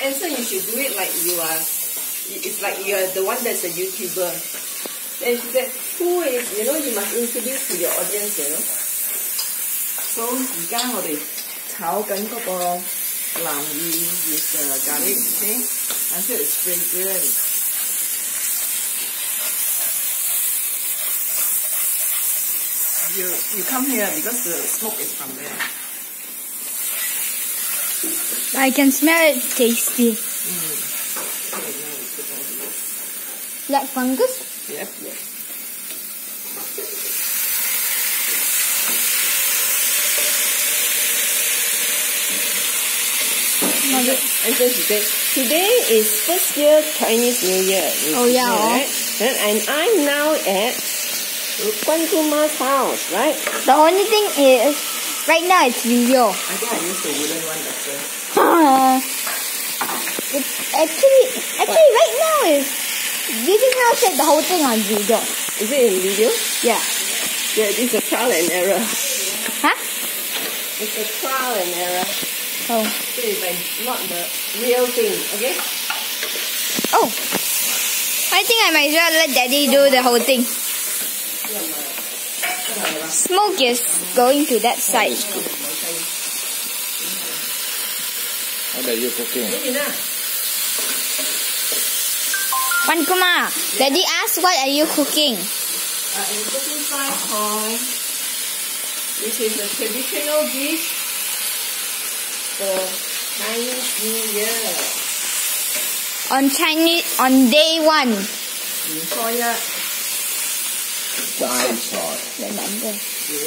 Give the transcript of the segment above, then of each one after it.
And so you should do it like you are. It's like you are the one that's a YouTuber. And she said, who is? You know, you must introduce to your audience. You know. So 而家我哋炒緊嗰個南乳 with garlic, okay? Until it's fragrant. You come here because the smoke is from there. I can smell it tasty. Like fungus? Yep, yep. And so she said, today is first year Chinese New Year. Oh yeah. Right? And I'm now at Guantuma's house, right? The only thing is, right now it's video. I think I used the wooden one better. It's actually right now is, you just now set the whole thing on video. Is it in video? Yeah. Yeah, it's a trial and error. Huh? It's a trial and error. Oh. So it's like not the real thing, okay? Oh. I think I might as well let Daddy do the whole thing. Smoke is going to that side. What are you cooking? Pankuma, Daddy asked, what are you cooking? I'm cooking fried corn, which is a traditional dish for Chinese New Year. On day 1. 年初一 齋菜。 Remember.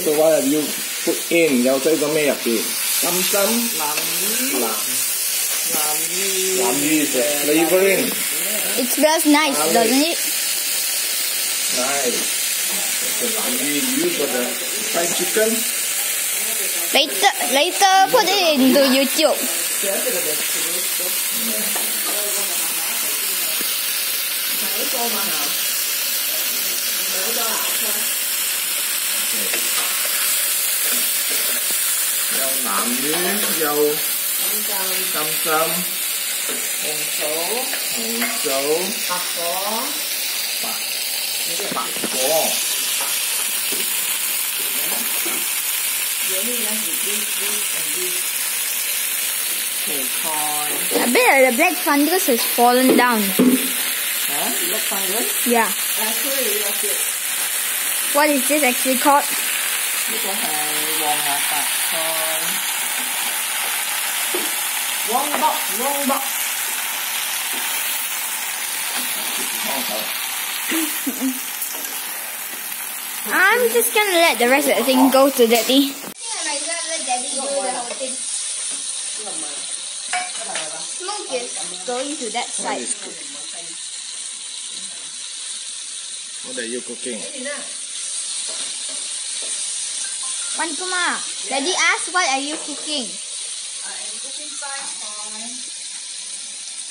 So what have you put in? 有擠咗咩入邊？金針、南乳 is the flavoring. It smells nice, doesn't it? Nice. The 南乳 used for the fried chicken. Later put it into YouTube. Có 南乳，有金針、紅棗、紅棗、白果、白果。You only left with this and this. Okay, corn. I bet the black fungus has fallen down. Huh? Black fungus? Yeah. That's really good. What is this actually called? 呢個係黃芽白菜。黃卜。I'm just gonna let the rest of the thing go to Daddy. I might as well let Daddy do the whole thing. Smoke is going to that side. What are you cooking? Pankuma, Daddy asked, what are you cooking? I'm cooking fried corn,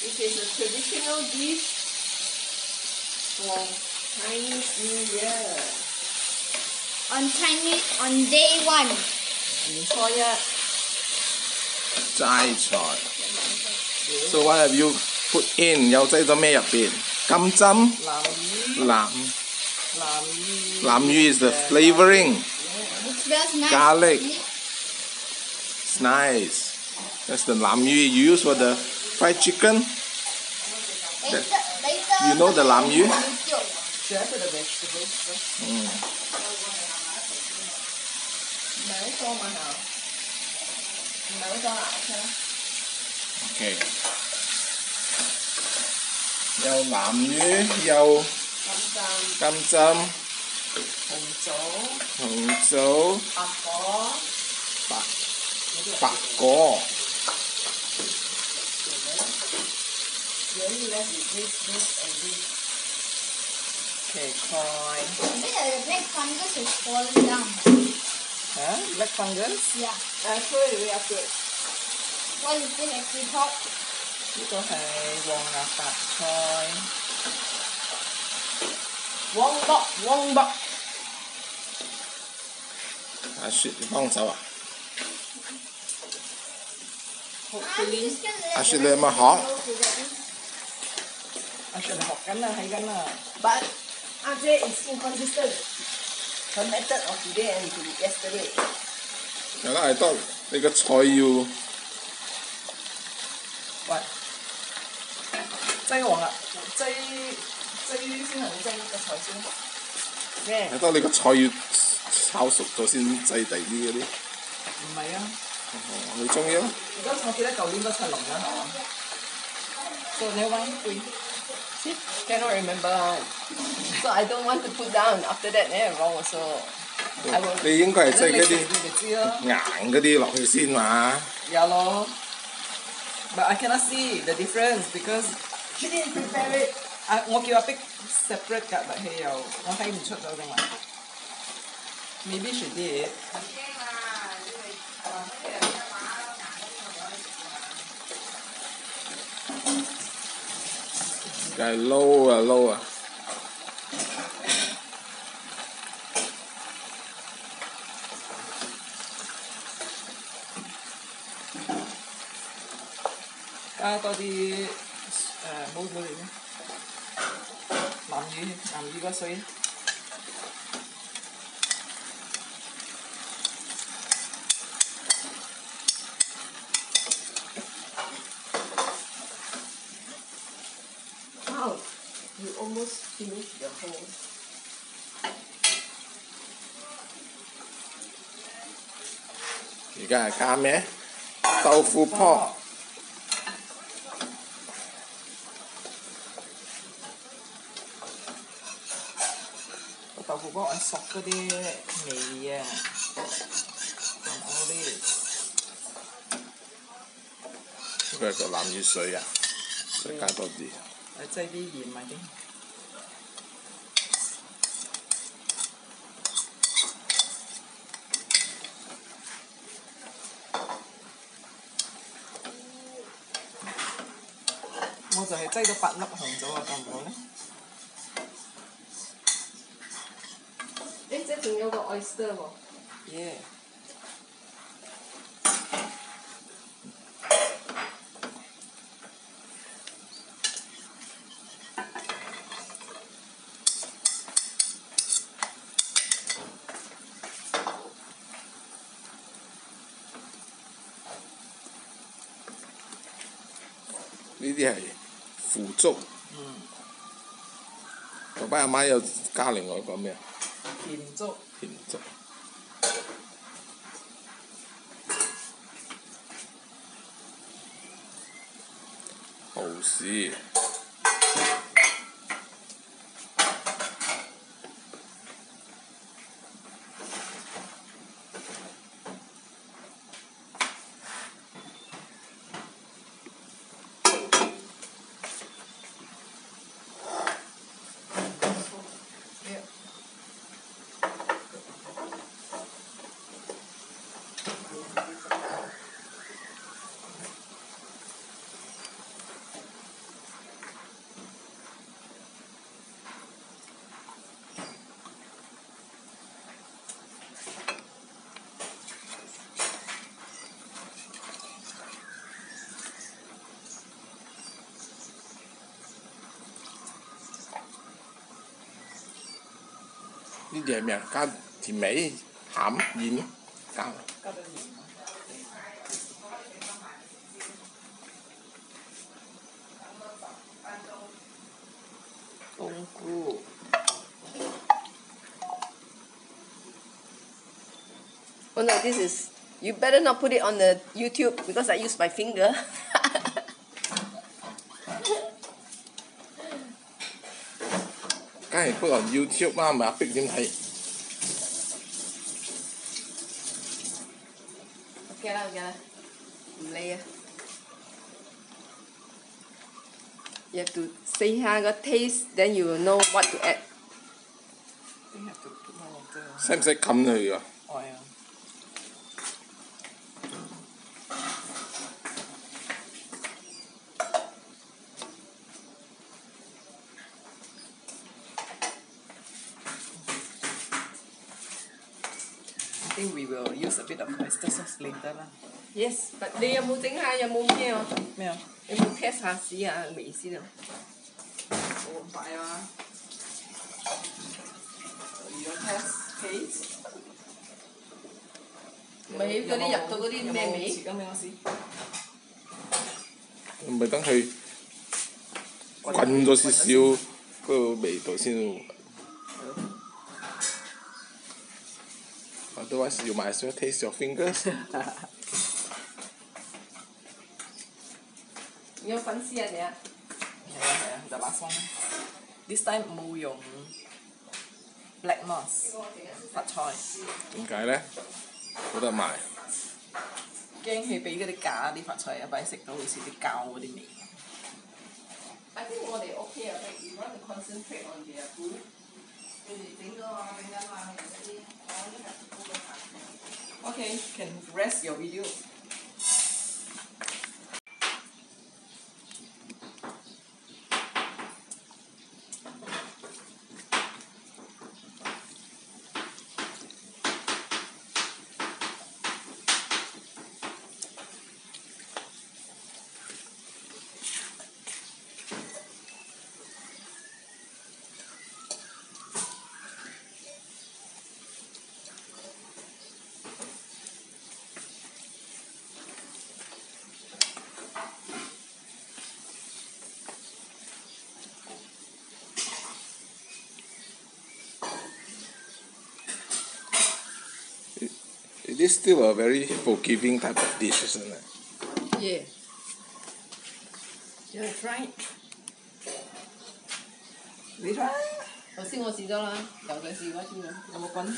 which is a traditional dish for Chinese New Year. On day 1. 年初一。齋菜。So what have you put in? 有擠咗咩入邊？金針、南乳 is the flavoring. It smells nice. Garlic. doesn't it? It's nice. That's the 南乳 you use for the fried chicken. Later, You know the 南乳? YouTube. Share for the vegetables first. 唔係好多嘛係嘛？唔係好多啦 ，OK 啦。Okay. 有南乳，有金針、紅棗、白果。You only left with this and this. Okay, corn. I bet the black fungus has fallen down. Huh? Black fungus? Yeah. Throw it away afterwards. What is this actually called? 呢個係黃芽白菜。黃卜。阿雪，你幫手啊？ Hopefully. 阿雪，你有冇學？阿順學緊啦，睇緊啦。But 阿姐 is inconsistent. Her method of today and yesterday. 梗係得你個菜要喂，擠黃啦，擠先係你擠個菜先。咩？係得你個菜要炒熟咗先擠第啲嗰啲。唔係啊，你中意咯？而家我記得舊年嗰菜淋咗係嘛？So你玩對。Cannot remember. So I don't want to put down. After that, wrong also. 你應該係擠嗰啲你就知啦。硬嗰啲落去先嘛。有咯。But I cannot see the difference because She didn't prepare it. 我叫阿碧 separate 㗎，但係又我睇唔出咗㗎嘛。Maybe she did. 梗係撈啊撈啊！加多啲冇嚟嘅南乳個水。Wow, you almost finished the whole. 而家係加咩？豆腐泡。豆腐幫我索嗰啲味啊，同我啲。呢個係個南乳水啊，再加多啲。擠啲鹽咪啲。我就係擠咗8粒紅棗啊，夠唔夠咧？即係仲有個 oyster 喎。耶！呢啲係腐竹。爸爸阿媽又加另外一個咩啊？甜粥。甜粥。蠔豉。呢啲係咩啊？加甜味、鹹、鹽加。加咗鹽。冬菇。Oh no, this is. You better not put it on the YouTube because I use my finger. 梗係 put on YouTube 啦，唔係阿碧點睇？OK 啦，OK 啦，唔理啊。You have to say 下個 taste, then you will know what to add. 使唔使冚佢㗎？係啊。I think we will use a bit of oyster sauce later 啦。Yes, but 你有冇整下有冇咩啊？咩啊？有冇 test 下試下味先啊？好大嘛。如果 test taste，咪嗰啲入到嗰啲咩味？匙羹俾我試。唔係等佢滾咗少少嗰個味道先喎。Otherwise, you might as well taste your fingers. 有粉絲啊你啊？係啊，就辣鬆。This time 冇用 black moss 發菜。點解咧？冇得賣。驚佢俾嗰啲假啲發菜一擺食到好似啲膠嗰啲味。I think 我哋 OK 啊，but you want to concentrate on their food。佢哋整咗啊，整緊啊，嗰啲，我呢係煲嘅飯。Okay, can rest your video. It is still a very forgiving type of dish, isn't it? Yeah. You want to try it? 你 try 頭先我試咗啦，又再試過一次啦。有冇滾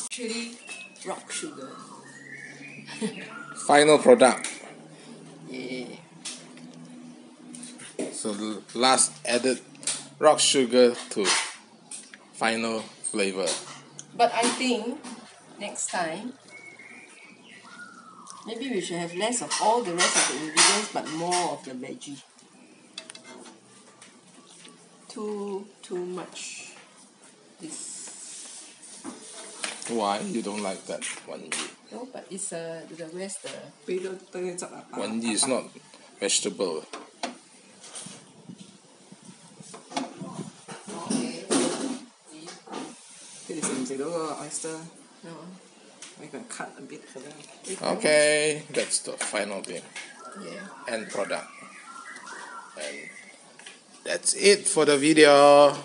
？Chili rock sugar. Final product. Yeah. So last added rock sugar to final flavor. But I think next time maybe we should have less of all the rest of the ingredients but more of the veggie. Too much. This. Why you don't like that one? No, but it's the rest the. 俾咗堆啲汁啊！ One is not vegetable. 佢哋食唔食到個 oyster？ We can cut a bit for them. Okay, that's the final thing. Yeah. End product. And that's it for the video.